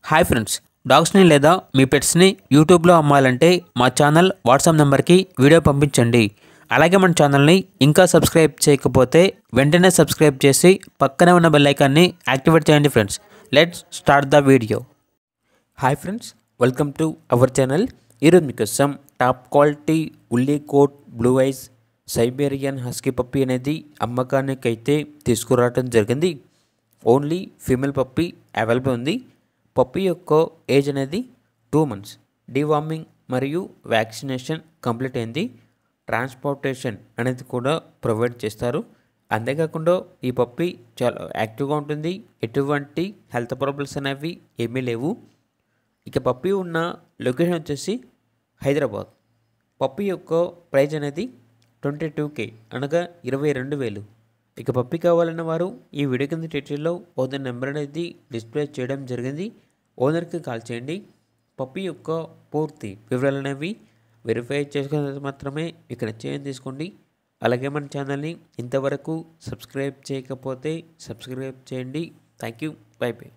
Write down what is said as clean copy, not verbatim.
Hi friends, డాగ్స్ని లేదా మీ పెట్స్ని యూట్యూబ్లో అమ్మాలంటే మా ఛానల్ వాట్సాప్ నెంబర్కి వీడియో పంపించండి. అలాగే మన ఛానల్ని ఇంకా సబ్స్క్రైబ్ చేయకపోతే వెంటనే సబ్స్క్రైబ్ చేసి పక్కనే ఉన్న బెల్ ఐకాన్ని యాక్టివేట్ చేయండి friends. Let's start the video. Hi friends, welcome to our channel. ఈరోజు మీకోసం top quality woolly coat blue eyes Siberian husky puppy అనేది అమ్మకానికి అయితే తీసుకురావడం జరిగింది. ఓన్లీ ఫీమేల్ పప్పీ అవైలబుల్ ఉంది. పప్పీ యొక్క ఏజ్ అనేది 2 months. డీవార్మింగ్ మరియు వ్యాక్సినేషన్ కంప్లీట్ అయింది. ట్రాన్స్పోర్టేషన్ అనేది కూడా ప్రొవైడ్ చేస్తారు. అంతేకాకుండా ఈ పప్పీ చాలా యాక్టివ్గా ఉంటుంది. ఎటువంటి హెల్త్ ప్రాబ్లమ్స్ అనేవి ఏమీ లేవు. ఇక పప్పీ ఉన్న లొకేషన్ వచ్చేసి హైదరాబాద్. పప్పీ యొక్క ప్రైజ్ అనేది 22K అనగా 22,000. ఇక పప్పీ కావాలన్న వారు ఈ వీడియో కింద టైటిల్లో ఓనర్ నెంబర్ అనేది డిస్ప్లే చేయడం జరిగింది. ఓనర్కి కాల్ చేయండి. పప్పీ యొక్క పూర్తి వివరాలు అనేవి వెరిఫై చేసుకుని మాత్రమే ఇక్కడ చేంజ్ తీసుకోండి. అలాగే మన ఛానల్ని ఇంతవరకు సబ్స్క్రైబ్ చేయకపోతే సబ్స్క్రైబ్ చేయండి. Thank you. By by.